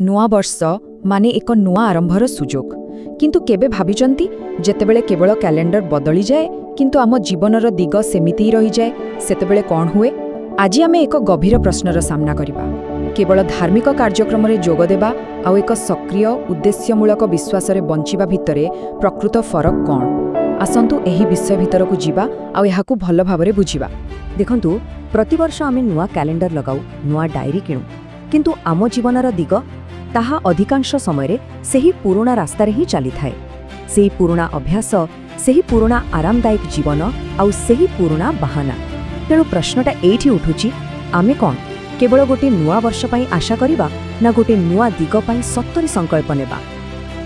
ନୂଆ ବର୍ଷ ମାନେ ଏକ ନୂଆ ଆରମ୍ଭର ସୁଯୋଗ। କିନ୍ତୁ କେବେ ଭାବିଛନ୍ତି ଯେତେବେଳେ କେବଳ କ୍ୟାଲେଣ୍ଡର ବଦଳିଯାଏ କିନ୍ତୁ ଆମ ଜୀବନର ଦିଗ ସେମିତି ହିଁ ରହିଯାଏ, ସେତେବେଳେ କ'ଣ ହୁଏ? ଆଜି ଆମେ ଏକ ଗଭୀର ପ୍ରଶ୍ନର ସାମ୍ନା କରିବା। କେବଳ ଧାର୍ମିକ କାର୍ଯ୍ୟକ୍ରମରେ ଯୋଗ ଦେବା ଆଉ ଏକ ସକ୍ରିୟ ଉଦ୍ଦେଶ୍ୟମୂଳକ ବିଶ୍ୱାସରେ ବଞ୍ଚିବା ଭିତରେ ପ୍ରକୃତ ଫରକ କ'ଣ? ଆସନ୍ତୁ ଏହି ବିଷୟ ଭିତରକୁ ଯିବା ଆଉ ଏହାକୁ ଭଲ ଭାବରେ ବୁଝିବା। ଦେଖନ୍ତୁ, ପ୍ରତିବର୍ଷ ଆମେ ନୂଆ କ୍ୟାଲେଣ୍ଡର ଲଗାଉ, ନୂଆ ଡାଏରୀ କିଣୁ, କିନ୍ତୁ ଆମ ଜୀବନର ଦିଗ ତାହା ଅଧିକାଂଶ ସମୟରେ ସେହି ପୁରୁଣା ରାସ୍ତାରେ ହିଁ ଚାଲିଥାଏ। ସେହି ପୁରୁଣା ଅଭ୍ୟାସ, ସେହି ପୁରୁଣା ଆରାମଦାୟକ ଜୀବନ ଆଉ ସେହି ପୁରୁଣା ବାହାନା। ତେଣୁ ପ୍ରଶ୍ନଟା ଏଇଠି ଉଠୁଛି, ଆମେ କ'ଣ କେବଳ ଗୋଟିଏ ନୂଆ ବର୍ଷ ପାଇଁ ଆଶା କରିବା ନା ଗୋଟିଏ ନୂଆ ଦିଗ ପାଇଁ ସତରେ ସଂକଳ୍ପ ନେବା?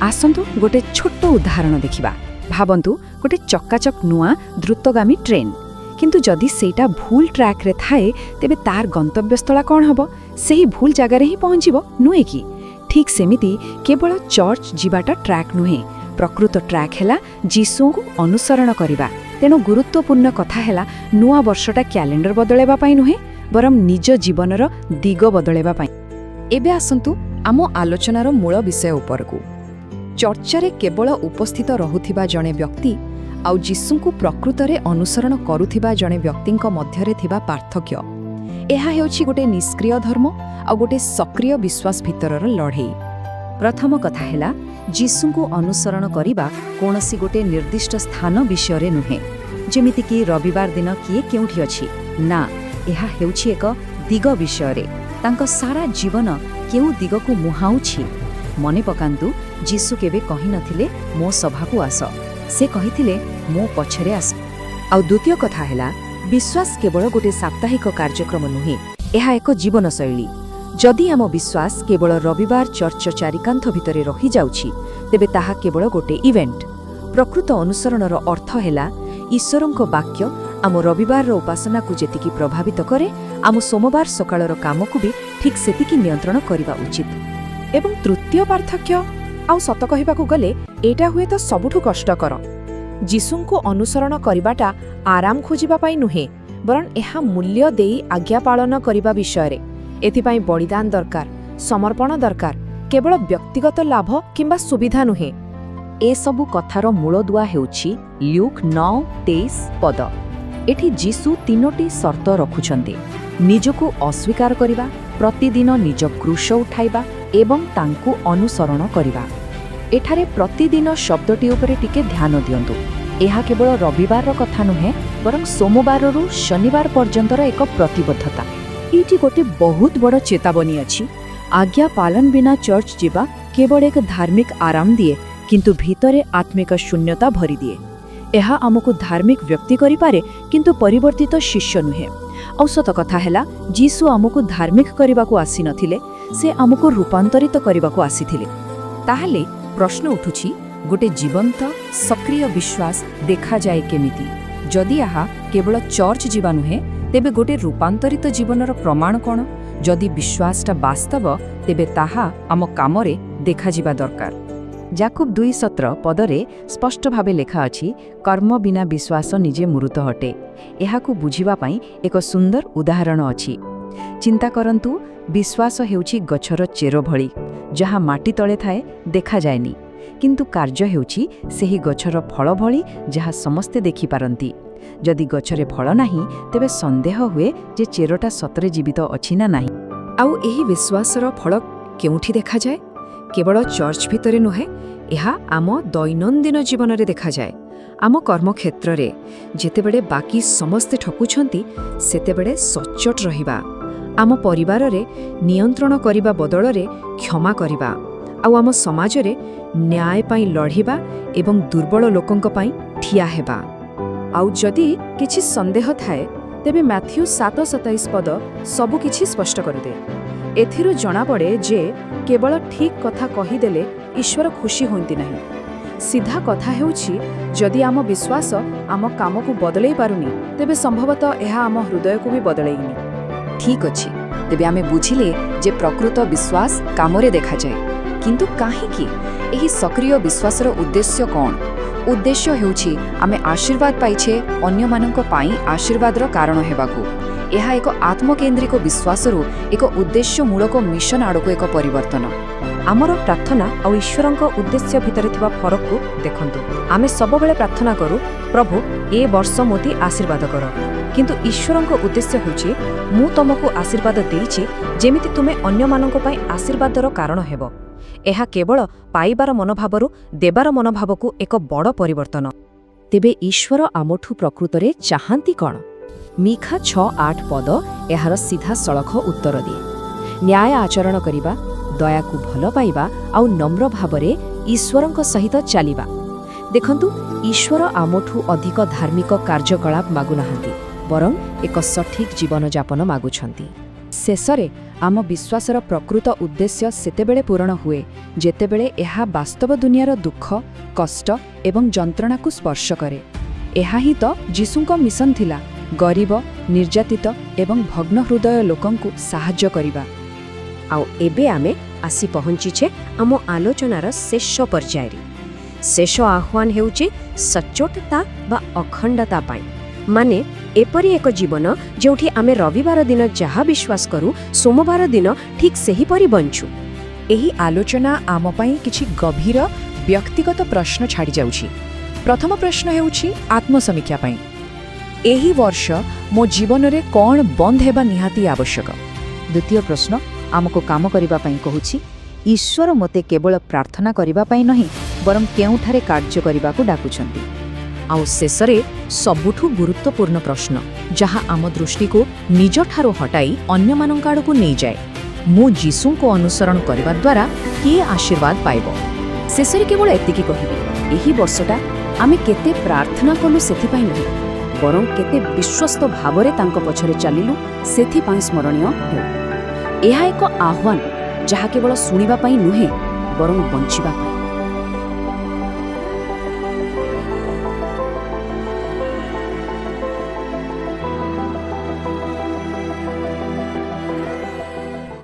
ଆସନ୍ତୁ ଗୋଟେ ଛୋଟ ଉଦାହରଣ ଦେଖିବା। ଭାବନ୍ତୁ ଗୋଟେ ଚକାଚକ ନୂଆ ଦ୍ରୁତଗାମୀ ଟ୍ରେନ୍, କିନ୍ତୁ ଯଦି ସେଇଟା ଭୁଲ ଟ୍ରାକ୍ରେ ଥାଏ ତେବେ ତାର ଗନ୍ତବ୍ୟସ୍ଥଳ କ'ଣ ହେବ? ସେହି ଭୁଲ ଜାଗାରେ ହିଁ ପହଞ୍ଚିବ, ନୁହେଁ କି? ଠିକ୍ ସେମିତି କେବଳ ଚର୍ଚ୍ଚ ଯିବାଟା ଟ୍ରାକ୍ ନୁହେଁ, ପ୍ରକୃତ ଟ୍ରାକ୍ ହେଲା ଯୀଶୁଙ୍କୁ ଅନୁସରଣ କରିବା। ତେଣୁ ଗୁରୁତ୍ୱପୂର୍ଣ୍ଣ କଥା ହେଲା ନୂଆ ବର୍ଷଟା କ୍ୟାଲେଣ୍ଡର ବଦଳାଇବା ପାଇଁ ନୁହେଁ, ବରଂ ନିଜ ଜୀବନର ଦିଗ ବଦଳାଇବା ପାଇଁ। ଏବେ ଆସନ୍ତୁ ଆମ ଆଲୋଚନାର ମୂଳ ବିଷୟ ଉପରକୁ। ଚର୍ଚ୍ଚାରେ କେବଳ ଉପସ୍ଥିତ ରହୁଥିବା ଜଣେ ବ୍ୟକ୍ତି ଆଉ ଯୀଶୁଙ୍କୁ ପ୍ରକୃତରେ ଅନୁସରଣ କରୁଥିବା ଜଣେ ବ୍ୟକ୍ତିଙ୍କ ମଧ୍ୟରେ ଥିବା ପାର୍ଥକ୍ୟ। ଏହା ହେଉଛି ଗୋଟେ ନିଷ୍କ୍ରିୟ ଧର୍ମ ଆଉ ଗୋଟେ ସକ୍ରିୟ ବିଶ୍ୱାସ ଭିତରର ଲଢ଼େଇ। ପ୍ରଥମ କଥା ହେଲା, ଯୀଶୁଙ୍କୁ ଅନୁସରଣ କରିବା କୌଣସି ଗୋଟେ ନିର୍ଦ୍ଦିଷ୍ଟ ସ୍ଥାନ ବିଷୟରେ ନୁହେଁ, ଯେମିତିକି ରବିବାର ଦିନ କିଏ କେଉଁଠି ଅଛି। ନା, ଏହା ହେଉଛି ଏକ ଦିଗ ବିଷୟରେ। ତାଙ୍କ ସାରା ଜୀବନ କେଉଁ ଦିଗକୁ ମୁହାଁଉଛି। ମନେ ପକାନ୍ତୁ, ଯୀଶୁ କେବେ କହିନଥିଲେ ମୋ ସଭାକୁ ଆସ, ସେ କହିଥିଲେ ମୋ ପଛରେ ଆସ। ଆଉ ଦ୍ୱିତୀୟ କଥା ହେଲା, ବିଶ୍ୱାସ କେବଳ ଗୋଟେ ସାପ୍ତାହିକ କାର୍ଯ୍ୟକ୍ରମ ନୁହେଁ, ଏହା ଏକ ଜୀବନଶୈଳୀ। ଯଦି ଆମ ବିଶ୍ୱାସ କେବଳ ରବିବାର ଚର୍ଚ୍ଚ ଚାରିକାନ୍ଥ ଭିତରେ ରହିଯାଉଛି, ତେବେ ତାହା କେବଳ ଗୋଟେ ଇଭେଣ୍ଟ। ପ୍ରକୃତ ଅନୁସରଣର ଅର୍ଥ ହେଲା ଈଶ୍ୱରଙ୍କ ବାକ୍ୟ ଆମ ରବିବାରର ଉପାସନାକୁ ଯେତିକି ପ୍ରଭାବିତ କରେ, ଆମ ସୋମବାର ସକାଳର କାମକୁ ବି ଠିକ୍ ସେତିକି ନିୟନ୍ତ୍ରଣ କରିବା ଉଚିତ। ଏବଂ ତୃତୀୟ ପାର୍ଥକ୍ୟ, ଆଉ ସତ କହିବାକୁ ଗଲେ ଏଇଟା ହୁଏତ ସବୁଠୁ କଷ୍ଟକର। ଯୀଶୁଙ୍କୁ ଅନୁସରଣ କରିବାଟା ଆରାମ ଖୋଜିବା ପାଇଁ ନୁହେଁ, ବରଂ ଏହା ମୂଲ୍ୟ ଦେଇ ଆଜ୍ଞା ପାଳନ କରିବା ବିଷୟରେ। ଏଥିପାଇଁ ବଳିଦାନ ଦରକାର, ସମର୍ପଣ ଦରକାର, କେବଳ ବ୍ୟକ୍ତିଗତ ଲାଭ କିମ୍ବା ସୁବିଧା ନୁହେଁ। ଏସବୁ କଥାର ମୂଳଦୁଆ ହେଉଛି ଲ୍ୟୁକ୍ 9:23 ପଦ। ଏଠି ଯୀଶୁ 3ଟି ସର୍ତ୍ତ ରଖୁଛନ୍ତି: ନିଜକୁ ଅସ୍ୱୀକାର କରିବା, ପ୍ରତିଦିନ ନିଜ କ୍ରୁଶ ଉଠାଇବା ଏବଂ ତାଙ୍କୁ ଅନୁସରଣ କରିବା। ଏଠାରେ ପ୍ରତିଦିନ ଶବ୍ଦଟି ଉପରେ ଟିକେ ଧ୍ୟାନ ଦିଅନ୍ତୁ। ଏହା କେବଳ ରବିବାରର କଥା ନୁହେଁ, ବରଂ ସୋମବାରରୁ ଶନିବାର ପର୍ଯ୍ୟନ୍ତର ଏକ ପ୍ରତିବଦ୍ଧତା। ଏଇଠି ଗୋଟେ ବହୁତ ବଡ଼ ଚେତାବନୀ ଅଛି। ଆଜ୍ଞା ପାଳନ ବିନା ଚର୍ଚ୍ଚ ଯିବା କେବଳ ଏକ ଧାର୍ମିକ ଆରାମ ଦିଏ, କିନ୍ତୁ ଭିତରେ ଆତ୍ମିକ ଶୂନ୍ୟତା ଭରିଦିଏ। ଏହା ଆମକୁ ଧାର୍ମିକ ବ୍ୟକ୍ତି କରିପାରେ, କିନ୍ତୁ ପରିବର୍ତ୍ତିତ ଶିଷ୍ୟ ନୁହେଁ। ଆଉ ସତ କଥା ହେଲା, ଯୀଶୁ ଆମକୁ ଧାର୍ମିକ କରିବାକୁ ଆସିନଥିଲେ, ସେ ଆମକୁ ରୂପାନ୍ତରିତ କରିବାକୁ ଆସିଥିଲେ। ତାହେଲେ ପ୍ରଶ୍ନ ଉଠୁଛି, ଗୋଟେ ଜୀବନ୍ତ ସକ୍ରିୟ ବିଶ୍ୱାସ ଦେଖାଯାଏ କେମିତି? ଯଦି ଏହା କେବଳ ଚର୍ଚ୍ଚ ଯିବା ନୁହେଁ, ତେବେ ଗୋଟେ ରୂପାନ୍ତରିତ ଜୀବନର ପ୍ରମାଣ କ'ଣ? ଯଦି ବିଶ୍ୱାସଟା ବାସ୍ତବ, ତେବେ ତାହା ଆମ କାମରେ ଦେଖାଯିବା ଦରକାର। ଯାକୁବ 2:17 ପଦରେ ସ୍ପଷ୍ଟ ଭାବେ ଲେଖା ଅଛି, କର୍ମ ବିନା ବିଶ୍ୱାସ ନିଜେ ମୃତ ଅଟେ। ଏହାକୁ ବୁଝିବା ପାଇଁ ଏକ ସୁନ୍ଦର ଉଦାହରଣ ଅଛି। ଚିନ୍ତା କରନ୍ତୁ, ବିଶ୍ୱାସ ହେଉଛି ଗଛର ଚେର ଭଳି, ଯାହା ମାଟି ତଳେ ଥାଏ, ଦେଖାଯାଏନି, କିନ୍ତୁ କାର୍ଯ୍ୟ ହେଉଛି ସେହି ଗଛର ଫଳ ଭଳି, ଯାହା ସମସ୍ତେ ଦେଖିପାରନ୍ତି। ଯଦି ଗଛରେ ଫଳ ନାହିଁ, ତେବେ ସନ୍ଦେହ ହୁଏ ଯେ ଚେରଟା ସତରେ ଜୀବିତ ଅଛି ନା ନାହିଁ। ଆଉ ଏହି ବିଶ୍ୱାସର ଫଳ କେଉଁଠି ଦେଖାଯାଏ? କେବଳ ଚର୍ଚ୍ଚ ଭିତରେ ନୁହେଁ, ଏହା ଆମ ଦୈନନ୍ଦିନ ଜୀବନରେ ଦେଖାଯାଏ। ଆମ କର୍ମକ୍ଷେତ୍ରରେ ଯେତେବେଳେ ବାକି ସମସ୍ତେ ଠକୁଛନ୍ତି, ସେତେବେଳେ ସଚ୍ଚୋଟ ରହିବା। ଆମ ପରିବାରରେ ନିୟନ୍ତ୍ରଣ କରିବା ବଦଳରେ କ୍ଷମା କରିବା। ଆଉ ଆମ ସମାଜରେ ନ୍ୟାୟ ପାଇଁ ଲଢ଼ିବା ଏବଂ ଦୁର୍ବଳ ଲୋକଙ୍କ ପାଇଁ ଠିଆ ହେବା। ଆଉ ଯଦି କିଛି ସନ୍ଦେହ ଥାଏ, ତେବେ ମାଥ୍ୟୁ 7:27 ପଦ ସବୁକିଛି ସ୍ପଷ୍ଟ କରିଦିଏ। ଏଥିରୁ ଜଣାପଡ଼େ ଯେ କେବଳ ଠିକ୍ କଥା କହିଦେଲେ ଈଶ୍ୱର ଖୁସି ହୁଅନ୍ତି ନାହିଁ। ସିଧା କଥା ହେଉଛି, ଯଦି ଆମ ବିଶ୍ୱାସ ଆମ କାମକୁ ବଦଳେଇ ପାରୁନି, ତେବେ ସମ୍ଭବତଃ ଏହା ଆମ ହୃଦୟକୁ ବି ବଦଳେଇନି। ଠିକ୍ ଅଛି, ତେବେ ଆମେ ବୁଝିଲେ ଯେ ପ୍ରକୃତ ବିଶ୍ୱାସ କାମରେ ଦେଖାଯାଏ। କିନ୍ତୁ କାହିଁକି? ଏହି ସକ୍ରିୟ ବିଶ୍ୱାସର ଉଦ୍ଦେଶ୍ୟ କ'ଣ? ଉଦ୍ଦେଶ୍ୟ ହେଉଛି ଆମେ ଆଶୀର୍ବାଦ ପାଇଛେ ଅନ୍ୟମାନଙ୍କ ପାଇଁ ଆଶୀର୍ବାଦର କାରଣ ହେବାକୁ। ଏହା ଏକ ଆତ୍ମକେନ୍ଦ୍ରିକ ବିଶ୍ୱାସରୁ ଏକ ଉଦ୍ଦେଶ୍ୟମୂଳକ ମିଶନ ଆଡ଼କୁ ଏକ ପରିବର୍ତ୍ତନ। ଆମର ପ୍ରାର୍ଥନା ଆଉ ଈଶ୍ୱରଙ୍କ ଉଦ୍ଦେଶ୍ୟ ଭିତରେ ଥିବା ଫରକକୁ ଦେଖନ୍ତୁ। ଆମେ ସବୁବେଳେ ପ୍ରାର୍ଥନା କରୁ, ପ୍ରଭୁ ଏ ବର୍ଷ ମୋତେ ଆଶୀର୍ବାଦ କର, କିନ୍ତୁ ଈଶ୍ୱରଙ୍କ ଉଦ୍ଦେଶ୍ୟ ହେଉଛି ମୁଁ ତମକୁ ଆଶୀର୍ବାଦ ଦେଇଛି ଯେମିତି ତୁମେ ଅନ୍ୟମାନଙ୍କ ପାଇଁ ଆଶୀର୍ବାଦର କାରଣ ହେବ। ଏହା କେବଳ ପାଇବାର ମନୋଭାବରୁ ଦେବାର ମନୋଭାବକୁ ଏକ ବଡ଼ ପରିବର୍ତ୍ତନ। ତେବେ ଈଶ୍ୱର ଆମଠୁ ପ୍ରକୃତରେ ଚାହାନ୍ତି କ'ଣ? ମିଖା 6:8 ପଦ ଏହାର ସିଧାସଳଖ ଉତ୍ତର ଦିଏ। ନ୍ୟାୟ ଆଚରଣ କରିବା, ଦୟାକୁ ଭଲ ପାଇବା ଆଉ ନମ୍ର ଭାବରେ ଈଶ୍ୱରଙ୍କ ସହିତ ଚାଲିବା। ଦେଖନ୍ତୁ, ଈଶ୍ୱର ଆମଠୁ ଅଧିକ ଧାର୍ମିକ କାର୍ଯ୍ୟକଳାପ ମାଗୁନାହାନ୍ତି, ବରଂ ଏକ ସଠିକ୍ ଜୀବନଯାପନ ମାଗୁଛନ୍ତି। ଶେଷରେ ଆମ ବିଶ୍ୱାସର ପ୍ରକୃତ ଉଦ୍ଦେଶ୍ୟ ସେତେବେଳେ ପୂରଣ ହୁଏ ଯେତେବେଳେ ଏହା ବାସ୍ତବ ଦୁନିଆର ଦୁଃଖ, କଷ୍ଟ ଏବଂ ଯନ୍ତ୍ରଣାକୁ ସ୍ପର୍ଶ କରେ। ଏହା ହିଁ ତ ଯୀଶୁଙ୍କ ମିଶନ ଥିଲା, ଗରିବ, ନିର୍ଯାତିତ ଏବଂ ଭଗ୍ନ ହୃଦୟ ଲୋକଙ୍କୁ ସାହାଯ୍ୟ କରିବା। ଆଉ ଏବେ ଆମେ ଆସି ପହଞ୍ଚିଛେ ଆମ ଆଲୋଚନାର ଶେଷ ପର୍ଯ୍ୟାୟରେ। ଶେଷ ଆହ୍ୱାନ ହେଉଛି ସଚ୍ଚୋଟତା ବା ଅଖଣ୍ଡତା ପାଇଁ, ମାନେ ଏପରି ଏକ ଜୀବନ ଯେଉଁଠି ଆମେ ରବିବାର ଦିନ ଯାହା ବିଶ୍ୱାସ କରୁ, ସୋମବାର ଦିନ ଠିକ୍ ସେହିପରି ବଞ୍ଚୁ। ଏହି ଆଲୋଚନା ଆମ ପାଇଁ କିଛି ଗଭୀର ବ୍ୟକ୍ତିଗତ ପ୍ରଶ୍ନ ଛାଡ଼ିଯାଉଛି। ପ୍ରଥମ ପ୍ରଶ୍ନ ହେଉଛି ଆତ୍ମସମୀକ୍ଷା ପାଇଁ। ଏହି ବର୍ଷ ମୋ ଜୀବନରେ କ'ଣ ବନ୍ଦ ହେବା ନିହାତି ଆବଶ୍ୟକ? ଦ୍ୱିତୀୟ ପ୍ରଶ୍ନ ଆମକୁ କାମ କରିବା ପାଇଁ କହୁଛି, ଈଶ୍ୱର ମୋତେ କେବଳ ପ୍ରାର୍ଥନା କରିବା ପାଇଁ ନୁହେଁ ବରଂ କେଉଁଠାରେ କାର୍ଯ୍ୟ କରିବାକୁ ଡାକୁଛନ୍ତି। ଆଉ ଶେଷରେ ସବୁଠୁ ଗୁରୁତ୍ୱପୂର୍ଣ୍ଣ ପ୍ରଶ୍ନ, ଯାହା ଆମ ଦୃଷ୍ଟିକୁ ନିଜଠାରୁ ହଟାଇ ଅନ୍ୟମାନଙ୍କ ଆଡ଼କୁ ନେଇଯାଏ, ମୁଁ ଯୀଶୁଙ୍କୁ ଅନୁସରଣ କରିବା ଦ୍ୱାରା କିଏ ଆଶୀର୍ବାଦ ପାଇବ? ଶେଷରେ କେବଳ ଏତିକି କହିବି, ଏହି ବର୍ଷଟା ଆମେ କେତେ ପ୍ରାର୍ଥନା କଲୁ ସେଥିପାଇଁ ନୁହେଁ, ବରଂ କେତେ ବିଶ୍ୱସ୍ତ ଭାବରେ ତାଙ୍କ ପଛରେ ଚାଲିଲୁ ସେଥିପାଇଁ ସ୍ମରଣୀୟ ହେଉ। ଏହା ଏକ ଆହ୍ୱାନ ଯାହା କେବଳ ଶୁଣିବା ପାଇଁ ନୁହେଁ, ବରଂ ବଞ୍ଚିବା ପାଇଁ।